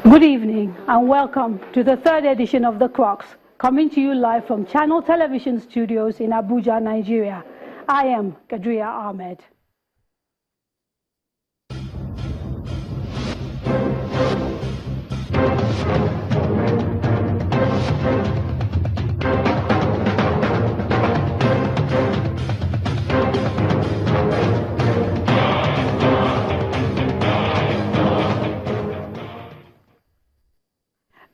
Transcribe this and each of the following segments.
Good evening and welcome to the third edition of the Crux, coming to you live from Channel Television Studios in Abuja, Nigeria. I am Kadria Ahmed.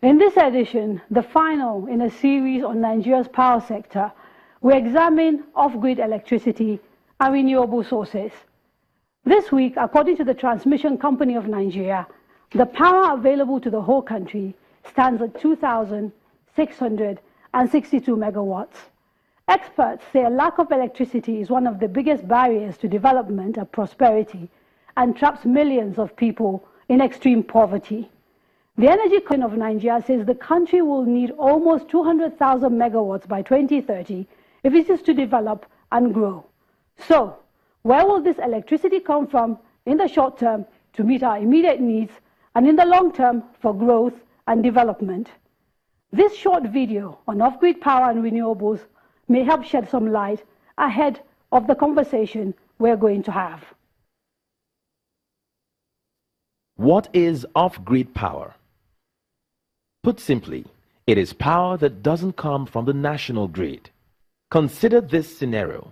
In this edition, the final in a series on Nigeria's power sector, we examine off-grid electricity and renewable sources. This week, according to the Transmission Company of Nigeria, the power available to the whole country stands at 2,662 megawatts. Experts say a lack of electricity is one of the biggest barriers to development and prosperity and traps millions of people in extreme poverty. The Energy Commission of Nigeria says the country will need almost 200,000 megawatts by 2030 if it is to develop and grow. So, where will this electricity come from in the short term to meet our immediate needs and in the long term for growth and development? This short video on off-grid power and renewables may help shed some light ahead of the conversation we're going to have. What is off-grid power? Put simply, it is power that doesn't come from the national grid. Consider this scenario.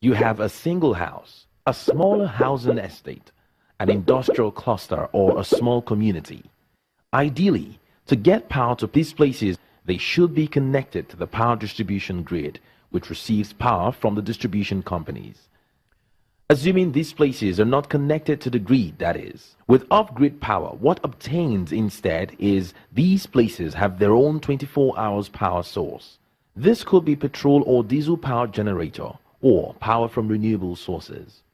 You have a single house, a smaller housing estate, an industrial cluster, or a small community. Ideally, to get power to these places, they should be connected to the power distribution grid, which receives power from the distribution companies. Assuming these places are not connected to the grid, that is. With off-grid power, what obtains instead is these places have their own 24 hours power source. This could be petrol or diesel power generator or power from renewable sources.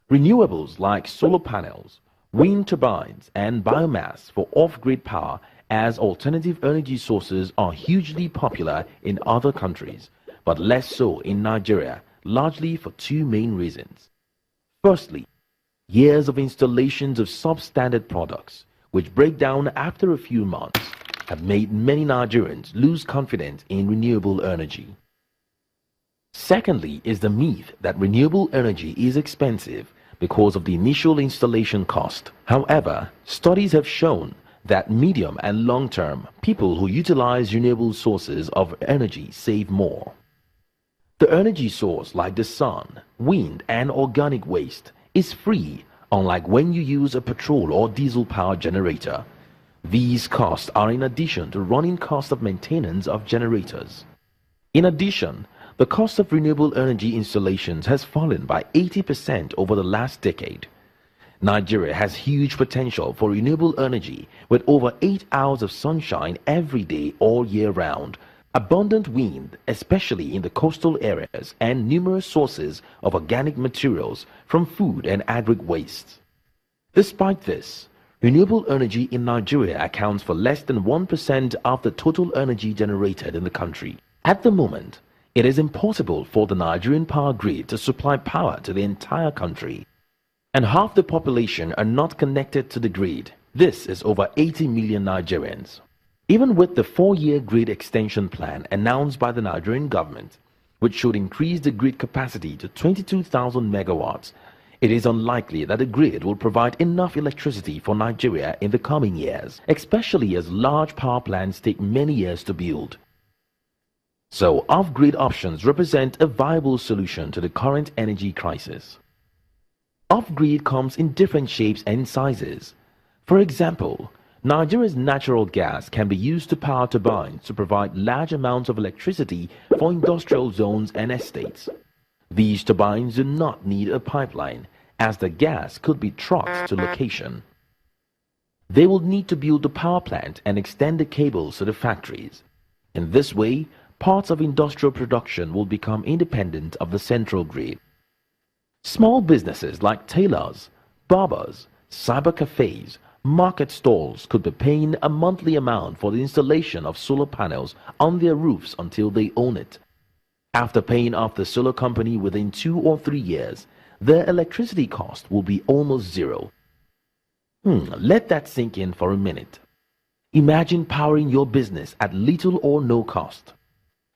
Renewables like solar panels, wind turbines, and biomass for off-grid power as alternative energy sources are hugely popular in other countries, but less so in Nigeria, largely for two main reasons. Firstly, years of installations of substandard products, which break down after a few months, have made many Nigerians lose confidence in renewable energy. Secondly is the myth that renewable energy is expensive because of the initial installation cost. However, studies have shown that medium and long term, people who utilize renewable sources of energy save more. The energy source, like the sun, wind, and organic waste, is free, unlike when you use a petrol or diesel power generator. These costs are in addition to running costs of maintenance of generators. In addition, the cost of renewable energy installations has fallen by 80% over the last decade. Nigeria has huge potential for renewable energy with over 8 hours of sunshine every day all year round, abundant wind, especially in the coastal areas, and numerous sources of organic materials from food and agri waste. Despite this, renewable energy in Nigeria accounts for less than 1% of the total energy generated in the country. At the moment, it is impossible for the Nigerian power grid to supply power to the entire country, and half the population are not connected to the grid. This is over 80 million Nigerians. Even with the 4-year grid extension plan announced by the Nigerian government, which should increase the grid capacity to 22,000 megawatts, it is unlikely that the grid will provide enough electricity for Nigeria in the coming years, especially as large power plants take many years to build. So, off-grid options represent a viable solution to the current energy crisis. Off-grid comes in different shapes and sizes. For example, Nigeria's natural gas can be used to power turbines to provide large amounts of electricity for industrial zones and estates. These turbines do not need a pipeline, as the gas could be trucked to location. They will need to build the power plant and extend the cables to the factories. In this way, parts of industrial production will become independent of the central grid. Small businesses like tailors, barbers, cyber cafes, market stalls could be paying a monthly amount for the installation of solar panels on their roofs until they own it. After paying off the solar company within 2 or 3 years, their electricity cost will be almost zero. Let that sink in for a minute. Imagine powering your business at little or no cost.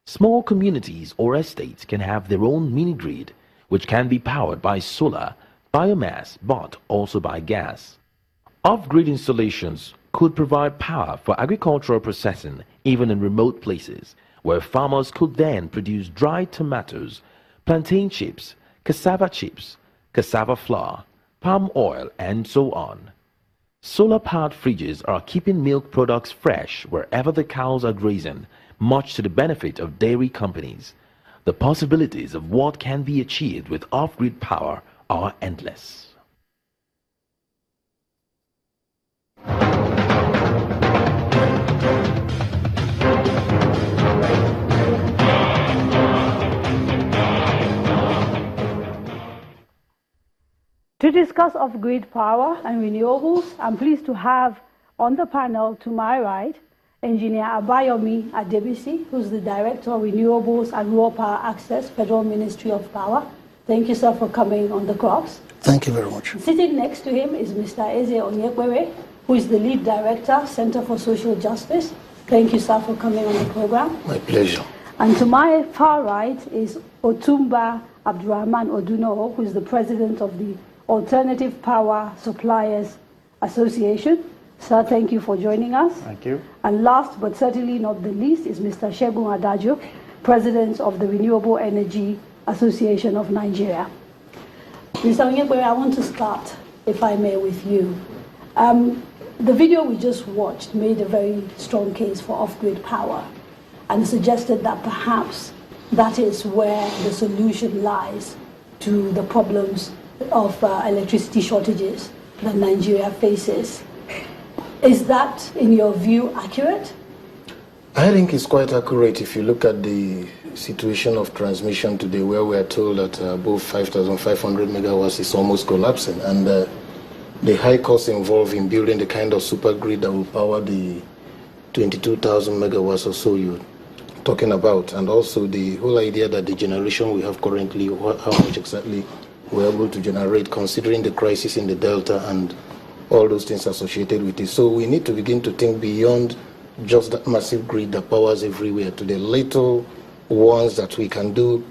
Small communities or estates can have their own mini-grid, which can be powered by solar, biomass, but also by gas. Off-grid installations could provide power for agricultural processing even in remote places, where farmers could then produce dried tomatoes, plantain chips, cassava flour, palm oil, and so on. Solar-powered fridges are keeping milk products fresh wherever the cows are grazing, much to the benefit of dairy companies. The possibilities of what can be achieved with off-grid power are endless. To discuss off-grid power and renewables, I'm pleased to have on the panel to my right Engineer Abayomi-Adebisi, who's the Director of Renewables and Raw Power Access, Federal Ministry of Power. Thank you, sir, for coming on the Crux. Thank you very much. Sitting next to him is Mr. Eze Onyekwere, who is the Lead Director, Center for Social Justice. Thank you, sir, for coming on the program. My pleasure. And to my far right is Otumba Abila-Odunuwo, who is the President of the Alternative Power Suppliers Association. Sir, thank you for joining us. Thank you. And last but certainly not the least is Mr. Segun Adajo, President of the Renewable Energy Association of Nigeria. Mr. Onyekwere, I want to start, if I may, with you. The video we just watched made a very strong case for off-grid power and suggested that perhaps that is where the solution lies to the problems of electricity shortages that Nigeria faces. Is that, in your view, accurate? I think it's quite accurate if you look at the situation of transmission today, where we are told that above 5,500 megawatts is almost collapsing, and the high costs involved in building the kind of super grid that will power the 22,000 megawatts or so you're talking about, and also the whole idea that the generation we have currently, how much exactly we're able to generate, considering the crisis in the Delta and all those things associated with it. So we need to begin to think beyond just that massive grid that powers everywhere to the little ones that we can do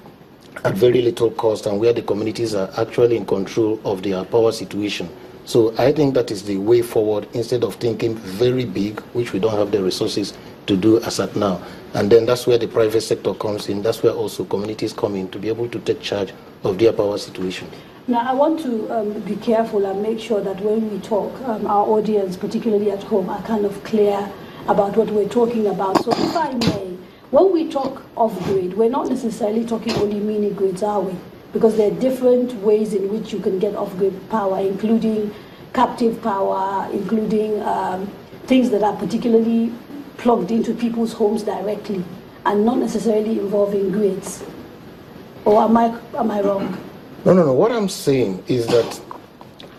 at very little cost and where the communities are actually in control of their power situation. So I think that is the way forward, instead of thinking very big, which we don't have the resources to do as at now. And then that's where the private sector comes in. That's where also communities come in to be able to take charge of their power situation. Now, I want to be careful and make sure that when we talk, our audience, particularly at home, are kind of clear about what we're talking about. So if I may, when we talk off-grid, we're not necessarily talking only mini-grids, are we? Because there are different ways in which you can get off-grid power, including captive power, including things that are particularly plugged into people's homes directly and not necessarily involving grids. Or am I wrong? No. What I'm saying is that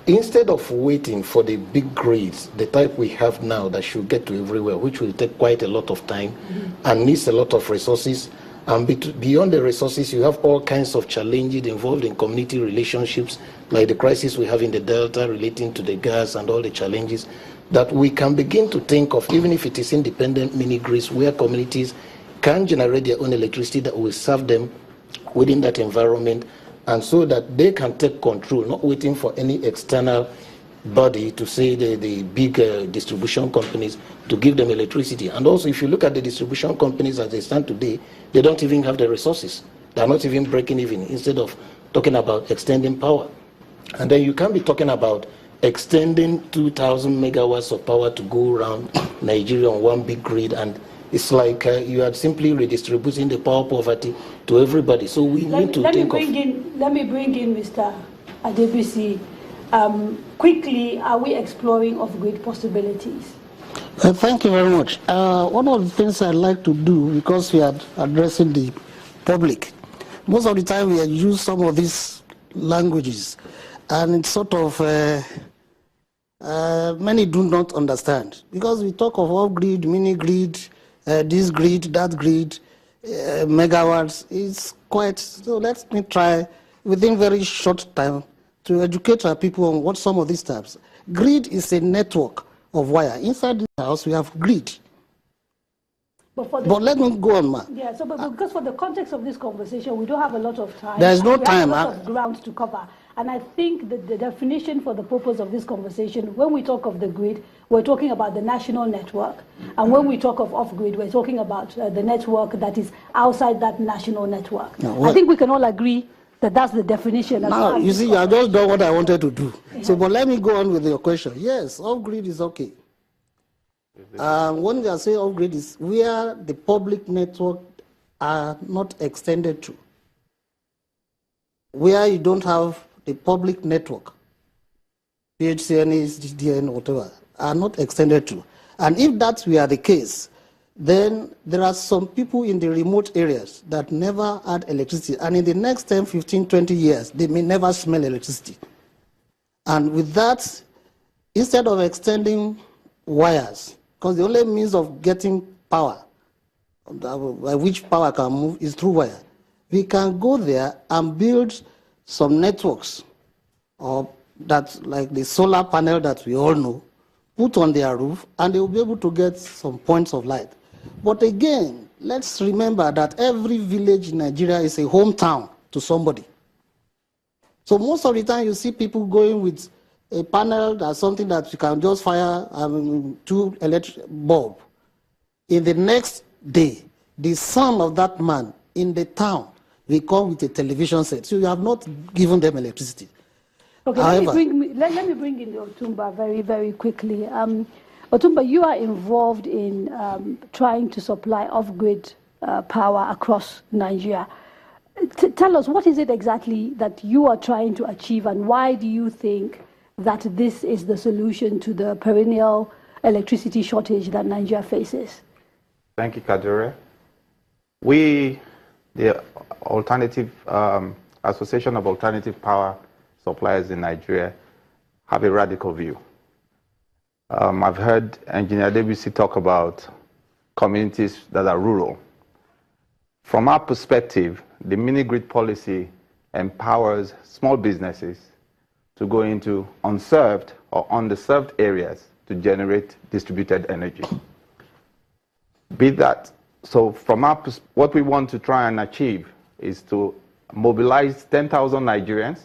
instead of waiting for the big grids, the type we have now that should get to everywhere, which will take quite a lot of time and needs a lot of resources, and beyond the resources, you have all kinds of challenges involved in community relationships, like the crisis we have in the Delta relating to the gas and all the challenges, that we can begin to think of, even if it is independent mini-grids, where communities can generate their own electricity that will serve them within that environment, and so that they can take control, not waiting for any external body to say the big distribution companies to give them electricity. And also, if you look at the distribution companies as they stand today, they don't even have the resources. They're not even breaking even, instead of talking about extending power. And then you can be talking about extending 2,000 megawatts of power to go around Nigeria on one big grid, and it's like you are simply redistributing the power poverty to everybody. So we need to think of... Let me bring in Mr. Adebisi. Quickly, are we exploring off-grid possibilities? Thank you very much. One of the things I'd like to do, because we are addressing the public, most of the time we use some of these languages, and it's sort of, many do not understand. Because we talk of off-grid, mini-grid, this grid, that grid, megawatts, it's quite, so let me try within very short time to educate our people on what some of these types. Grid is a network of wire. Inside the house, we have grid. But let me go on, ma. Yeah, so but because for the context of this conversation, we don't have a lot of time. There's no we time. We have a lot of ground to cover. And I think that the definition for the purpose of this conversation, when we talk of the grid, we're talking about the national network. And when we talk of off-grid, we're talking about the network that is outside that national network. No, I think we can all agree that that's the definition. Now, you see, I just done what I wanted to do. So, but let me go on with your question. Yes, off-grid is okay. When I say off-grid is where the public network are not extended to, where you don't have the public network, PHCNs, GDN, whatever, are not extended to. And if that were the case, then there are some people in the remote areas that never had electricity. And in the next 10, 15, 20 years, they may never smell electricity. And with that, instead of extending wires, because the only means of getting power, by which power can move, is through wire. We can go there and build some networks, or that, like the solar panel that we all know, put on their roof, and they will be able to get some points of light. But again, let's remember that every village in Nigeria is a hometown to somebody. So most of the time you see people going with a panel that's something that you can just fire 2 electric bulbs. In the next day, the son of that man in the town will come with a television set. So you have not given them electricity. Okay, however, let me bring in Otumba very, very quickly. Otumba, you are involved in trying to supply off-grid power across Nigeria. Tell us, what is it exactly that you are trying to achieve, and why do you think that this is the solution to the perennial electricity shortage that Nigeria faces? Thank you, Kadure. We, the Alternative Association of Alternative Power Suppliers in Nigeria, have a radical view. I've heard Engineer Debussy talk about communities that are rural. From our perspective, the mini-grid policy empowers small businesses to go into unserved or underserved areas to generate distributed energy. Be that, so from our what we want to try and achieve is to mobilize 10,000 Nigerians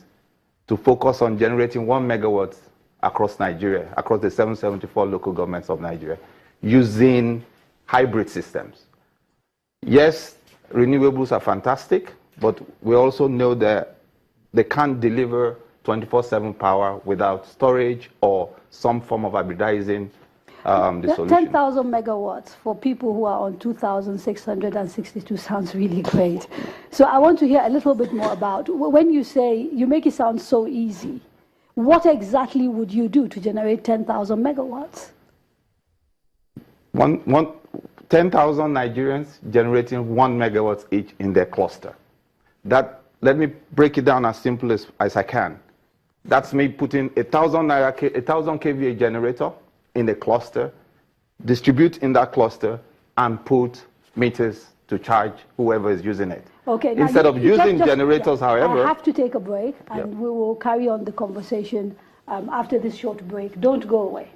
to focus on generating 1 megawatt across Nigeria, across the 774 local governments of Nigeria, using hybrid systems. Yes, renewables are fantastic, but we also know that they can't deliver 24/7 power without storage or some form of hybridizing the solution. 10,000 megawatts for people who are on 2,662 sounds really great. So I want to hear a little bit more about, when you say, you make it sound so easy, what exactly would you do to generate 10,000 megawatts? 10,000 Nigerians generating 1 megawatt each in their cluster. That, let me break it down as simple as I can. That's me putting 1,000 kVA generator in the cluster, distribute in that cluster, and put meters to charge whoever is using it. Okay. Instead of using generators, however... I have to take a break, and we will carry on the conversation after this short break. Don't go away.